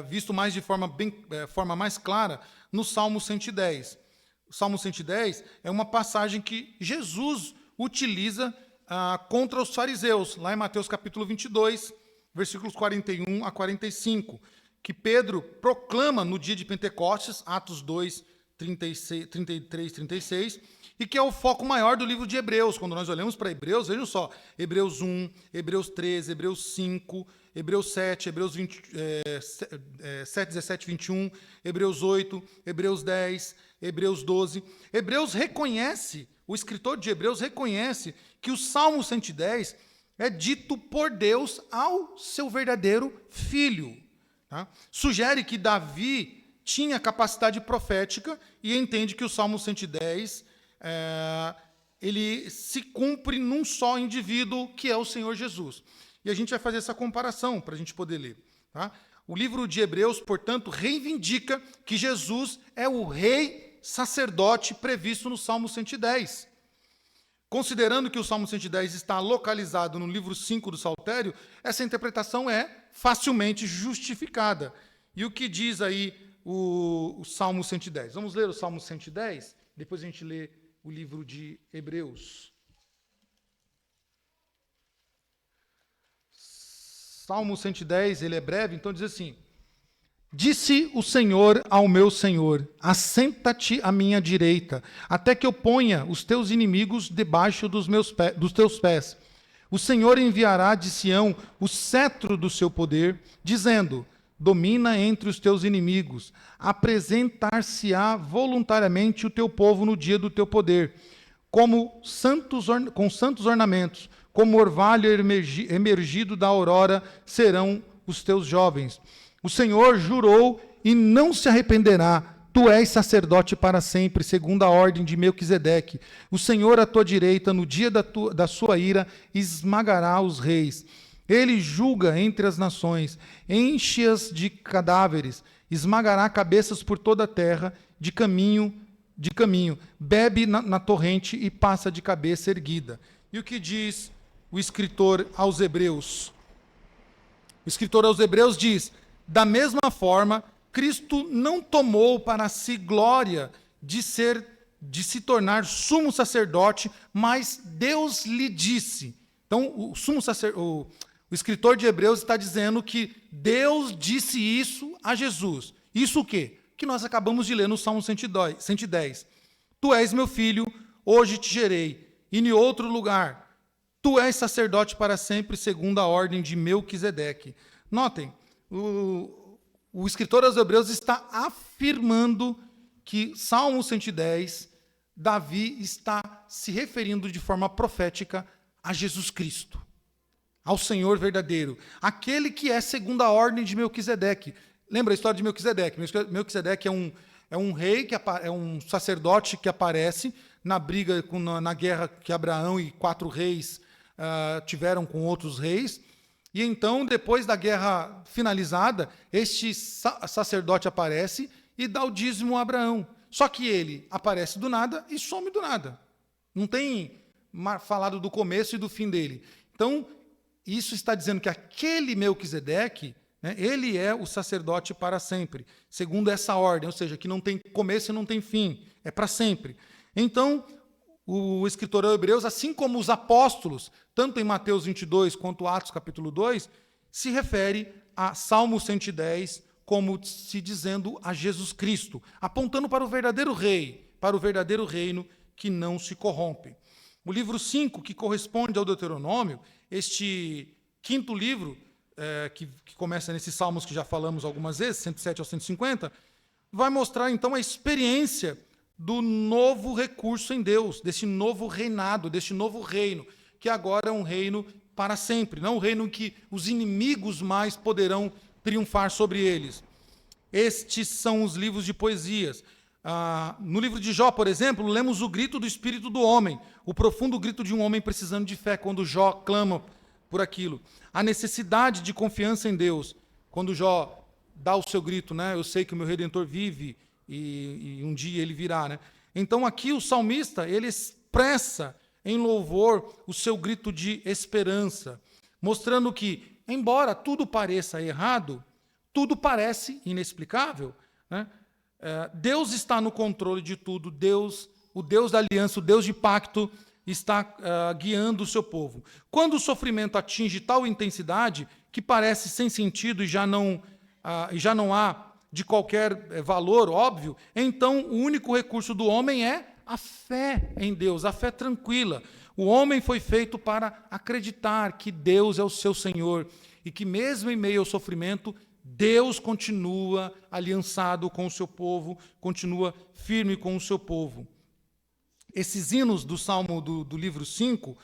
visto mais de forma mais clara no Salmo 110. O Salmo 110 é uma passagem que Jesus utiliza contra os fariseus, lá em Mateus capítulo 22, versículos 41 a 45, que Pedro proclama no dia de Pentecostes, Atos 2, 33, 36, e que é o foco maior do livro de Hebreus. Quando nós olhamos para Hebreus, vejam só, Hebreus 1, Hebreus 13, Hebreus 5, Hebreus 7, Hebreus 7, 17, 21, Hebreus 8, Hebreus 10, Hebreus 12. Hebreus reconhece, o escritor de Hebreus reconhece que o Salmo 110 é dito por Deus ao seu verdadeiro filho. Tá? Sugere que Davi tinha capacidade profética e entende que o Salmo 110 ele se cumpre num só indivíduo, que é o Senhor Jesus. E a gente vai fazer essa comparação para a gente poder ler. Tá? O livro de Hebreus, portanto, reivindica que Jesus é o rei sacerdote previsto no Salmo 110. Considerando que o Salmo 110 está localizado no livro 5 do Saltério, essa interpretação é facilmente justificada. E o que diz aí o Salmo 110? Vamos ler o Salmo 110, depois a gente lê o livro de Hebreus. Salmo 110, ele é breve, então diz assim: Disse o Senhor ao meu Senhor, assenta-te à minha direita, até que eu ponha os teus inimigos debaixo dos teus pés. O Senhor enviará de Sião o cetro do seu poder, dizendo: domina entre os teus inimigos, apresentar-se-á voluntariamente o teu povo no dia do teu poder, com santos ornamentos, como orvalho emergido da aurora serão os teus jovens. O Senhor jurou e não se arrependerá. Tu és sacerdote para sempre, segundo a ordem de Melquisedeque. O Senhor à tua direita, no dia da sua ira, esmagará os reis. Ele julga entre as nações, enche-as de cadáveres, esmagará cabeças por toda a terra, de caminho, bebe na torrente e passa de cabeça erguida. E o que diz o escritor aos Hebreus? O escritor aos Hebreus diz: da mesma forma, Cristo não tomou para si glória de se tornar sumo sacerdote, mas Deus lhe disse. Então, o escritor de Hebreus está dizendo que Deus disse isso a Jesus. Isso o quê? Que nós acabamos de ler no Salmo 110. Tu és meu filho, hoje te gerei. E em outro lugar, tu és sacerdote para sempre, segundo a ordem de Melquisedeque. Notem, o escritor aos Hebreus está afirmando que Salmo 110, Davi está se referindo de forma profética a Jesus Cristo, ao Senhor verdadeiro, aquele que é segundo a ordem de Melquisedeque. Lembra a história de Melquisedeque? Melquisedeque é um rei, é um sacerdote que aparece na briga, na guerra que Abraão e 4 reis tiveram com outros reis. E então, depois da guerra finalizada, este sacerdote aparece e dá o dízimo a Abraão. Só que ele aparece do nada e some do nada. Não tem falado do começo e do fim dele. Então, isso está dizendo que aquele Melquisedeque, né, ele é o sacerdote para sempre, segundo essa ordem, ou seja, que não tem começo e não tem fim, é para sempre. Então, o escritor aos Hebreus, assim como os apóstolos, tanto em Mateus 22 quanto Atos capítulo 2, se refere a Salmo 110 como se dizendo a Jesus Cristo, apontando para o verdadeiro rei, para o verdadeiro reino que não se corrompe. O livro 5, que corresponde ao Deuteronômio, este quinto livro, que começa nesses salmos que já falamos algumas vezes, 107 ao 150, vai mostrar então a experiência do novo recurso em Deus, desse novo reinado, deste novo reino, que agora é um reino para sempre, não um reino em que os inimigos mais poderão triunfar sobre eles. estes são os livros de poesias. No livro de Jó, por exemplo, lemos o grito do espírito do homem, o profundo grito de um homem precisando de fé, quando Jó clama por aquilo. A necessidade de confiança em Deus, quando Jó dá o seu grito, né? Eu sei que o meu Redentor vive e um dia ele virá, né? Então aqui o salmista, ele expressa em louvor o seu grito de esperança, mostrando que, embora tudo pareça errado, tudo parece inexplicável, né? Deus está no controle de tudo, Deus, o Deus da aliança, o Deus de pacto, está guiando o seu povo. Quando o sofrimento atinge tal intensidade que parece sem sentido e já não há de qualquer valor, óbvio, então o único recurso do homem é a fé em Deus, a fé tranquila. O homem foi feito para acreditar que Deus é o seu Senhor e que mesmo em meio ao sofrimento, Deus continua aliançado com o seu povo, continua firme com o seu povo. Esses hinos do Salmo do livro 5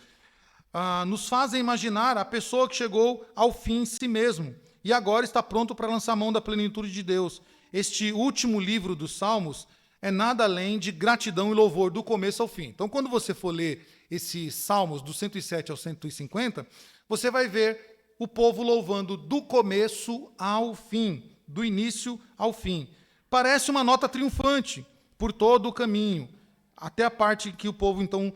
nos fazem imaginar a pessoa que chegou ao fim em si mesmo e agora está pronto para lançar mão da plenitude de Deus. Este último livro dos Salmos é nada além de gratidão e louvor do começo ao fim. Então, quando você for ler esses Salmos do 107 ao 150, você vai ver o povo louvando do começo ao fim, do início ao fim. Parece uma nota triunfante por todo o caminho, até a parte que o povo, então,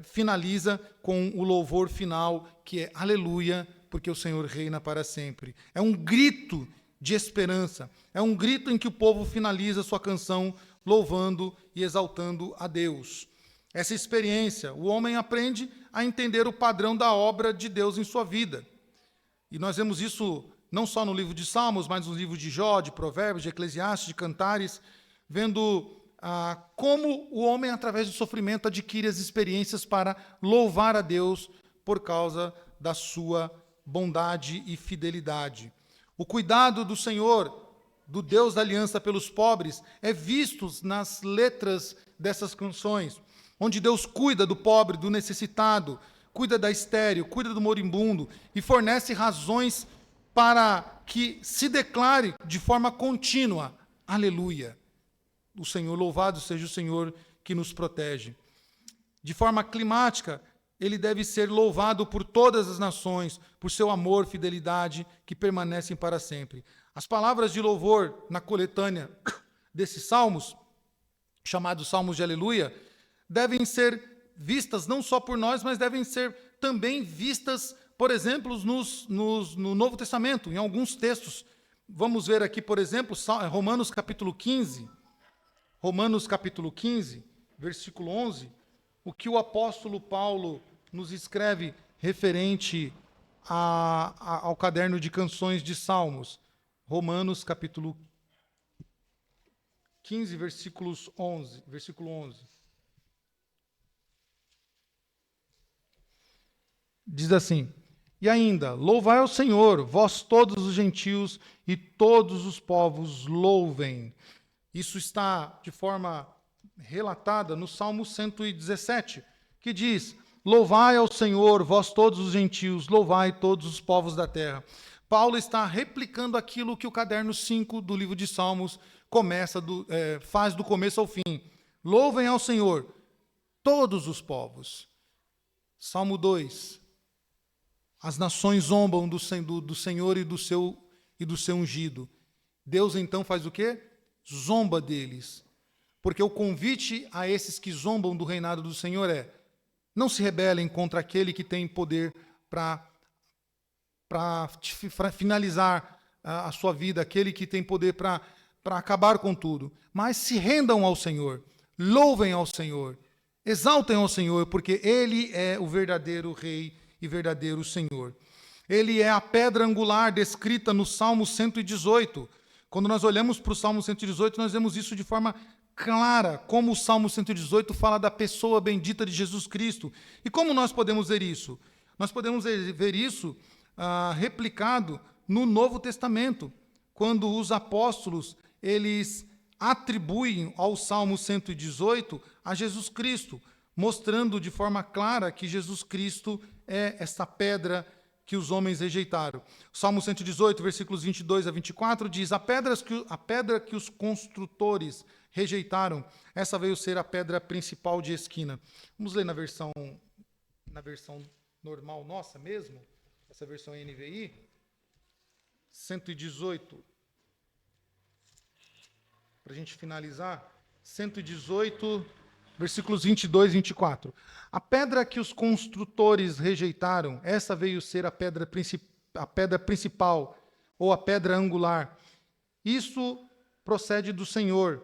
finaliza com o louvor final, que é aleluia, porque o Senhor reina para sempre. É um grito de esperança, é um grito em que o povo finaliza sua canção louvando e exaltando a Deus. Essa experiência, o homem aprende a entender o padrão da obra de Deus em sua vida. E nós vemos isso não só no livro de Salmos, mas no livro de Jó, de Provérbios, de Eclesiastes, de Cantares, vendo como o homem, através do sofrimento, adquire as experiências para louvar a Deus por causa da sua bondade e fidelidade. O cuidado do Senhor, do Deus da aliança pelos pobres, é visto nas letras dessas canções, onde Deus cuida do pobre, do necessitado, cuida da estéril, cuida do moribundo e fornece razões para que se declare de forma contínua, aleluia. O Senhor, louvado seja o Senhor que nos protege. De forma climática, ele deve ser louvado por todas as nações, por seu amor, fidelidade, que permanecem para sempre. As palavras de louvor na coletânea desses salmos, chamados Salmos de Aleluia, devem ser vistas não só por nós, mas devem ser também vistas, por exemplo, no Novo Testamento, em alguns textos. Vamos ver aqui, por exemplo, Romanos capítulo 15, versículo 11, o que o apóstolo Paulo nos escreve referente ao caderno de canções de Salmos. Romanos capítulo 15, versículo 11. Diz assim: e ainda, louvai ao Senhor, vós todos os gentios e todos os povos louvem. Isso está de forma relatada no Salmo 117, que diz: louvai ao Senhor, vós todos os gentios, louvai todos os povos da terra. Paulo está replicando aquilo que o caderno 5 do livro de Salmos faz do começo ao fim. Louvem ao Senhor, todos os povos. Salmo 2. As nações zombam do Senhor e do seu ungido. Deus então faz o quê? Zomba deles. Porque o convite a esses que zombam do reinado do Senhor é: não se rebelem contra aquele que tem poder para finalizar a sua vida, aquele que tem poder para acabar com tudo. Mas se rendam ao Senhor, louvem ao Senhor, exaltem ao Senhor, porque Ele é o verdadeiro Rei e verdadeiro Senhor. Ele é a pedra angular descrita no Salmo 118. Quando nós olhamos para o Salmo 118, nós vemos isso de forma clara, como o Salmo 118 fala da pessoa bendita de Jesus Cristo. E como nós podemos ver isso? Nós podemos ver isso replicado no Novo Testamento, quando os apóstolos eles atribuem ao Salmo 118 a Jesus Cristo, mostrando de forma clara que Jesus Cristo é essa pedra que os homens rejeitaram. Salmo 118, versículos 22 a 24, diz: a pedra que os construtores rejeitaram, essa veio ser a pedra principal de esquina. Vamos ler na versão normal nossa mesmo, essa versão NVI, 118, para a gente finalizar, 118, versículos 22 e 24. A pedra que os construtores rejeitaram, essa veio ser a pedra principal, ou a pedra angular. Isso procede do Senhor,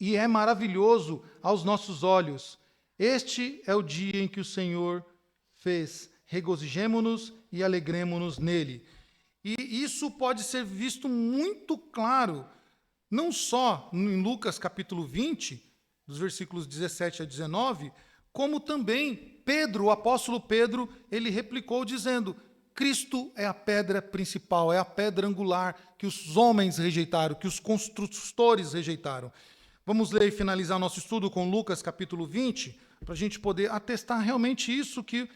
e é maravilhoso aos nossos olhos. Este é o dia em que o Senhor fez. Regozijemo-nos e alegremo-nos nele. E isso pode ser visto muito claro, não só em Lucas capítulo 20, dos versículos 17 a 19, como também Pedro, o apóstolo Pedro, ele replicou dizendo: Cristo é a pedra principal, é a pedra angular que os homens rejeitaram, que os construtores rejeitaram. Vamos ler e finalizar nosso estudo com Lucas capítulo 20, para a gente poder atestar realmente isso que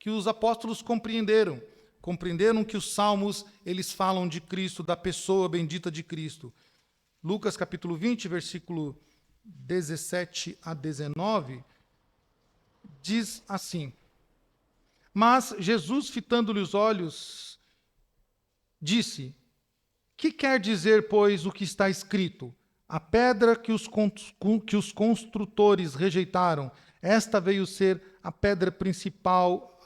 os apóstolos compreenderam. Compreenderam que os salmos, eles falam de Cristo, da pessoa bendita de Cristo. Lucas capítulo 20, versículo 17 a 19, diz assim: mas Jesus, fitando-lhe os olhos, disse: que quer dizer, pois, o que está escrito? A pedra que os construtores rejeitaram, esta veio ser a pedra principal,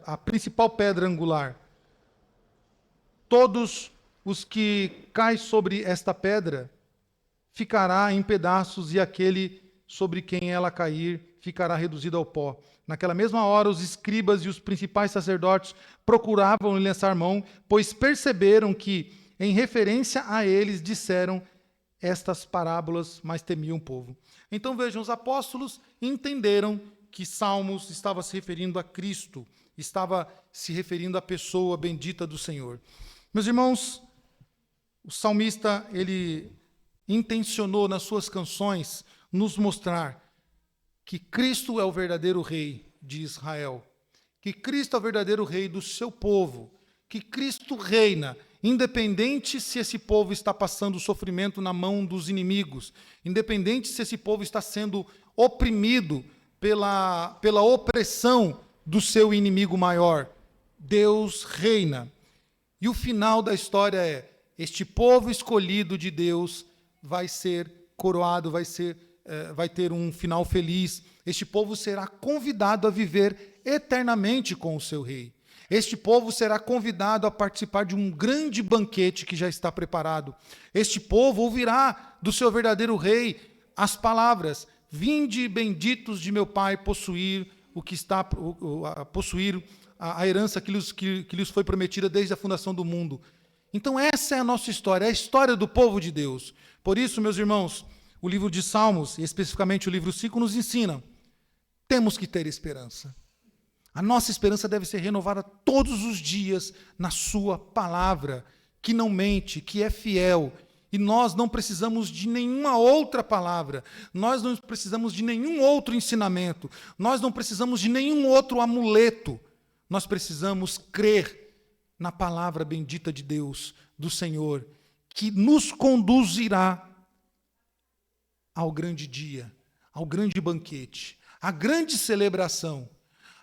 a principal pedra angular. Todos os que caem sobre esta pedra ficará em pedaços, e aquele sobre quem ela cair ficará reduzido ao pó. Naquela mesma hora, os escribas e os principais sacerdotes procuravam lhe lançar mão, pois perceberam que, em referência a eles, disseram estas parábolas, mas temiam o povo. Então vejam, os apóstolos entenderam que Salmos estava se referindo a Cristo, estava se referindo à pessoa bendita do Senhor. Meus irmãos, o salmista, ele intencionou nas suas canções nos mostrar que Cristo é o verdadeiro rei de Israel, que Cristo é o verdadeiro rei do seu povo, que Cristo reina, independente se esse povo está passando sofrimento na mão dos inimigos, independente se esse povo está sendo oprimido pela opressão do seu inimigo maior. Deus reina. E o final da história é: este povo escolhido de Deus vai ser coroado, vai ter um final feliz. Este povo será convidado a viver eternamente com o seu rei. Este povo será convidado a participar de um grande banquete que já está preparado. Este povo ouvirá do seu verdadeiro rei as palavras: vinde, benditos de meu Pai, possuir a herança que lhes foi prometida desde a fundação do mundo. Então essa é a nossa história, é a história do povo de Deus. Por isso, meus irmãos, o livro de Salmos, e especificamente o livro 5, nos ensina: temos que ter esperança. A nossa esperança deve ser renovada todos os dias na sua palavra, que não mente, que é fiel. E nós não precisamos de nenhuma outra palavra, nós não precisamos de nenhum outro ensinamento, nós não precisamos de nenhum outro amuleto. Nós precisamos crer na palavra bendita de Deus, do Senhor, que nos conduzirá ao grande dia, ao grande banquete, à grande celebração.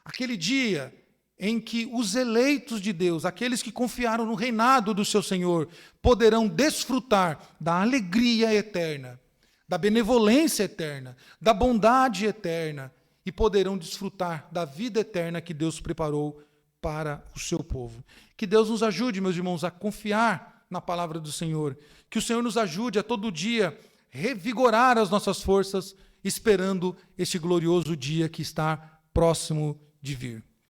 Aquele dia em que os eleitos de Deus, aqueles que confiaram no reinado do seu Senhor, poderão desfrutar da alegria eterna, da benevolência eterna, da bondade eterna, e poderão desfrutar da vida eterna que Deus preparou para o seu povo. Que Deus nos ajude, meus irmãos, a confiar na palavra do Senhor. Que o Senhor nos ajude a todo dia revigorar as nossas forças, esperando este glorioso dia que está próximo de vir.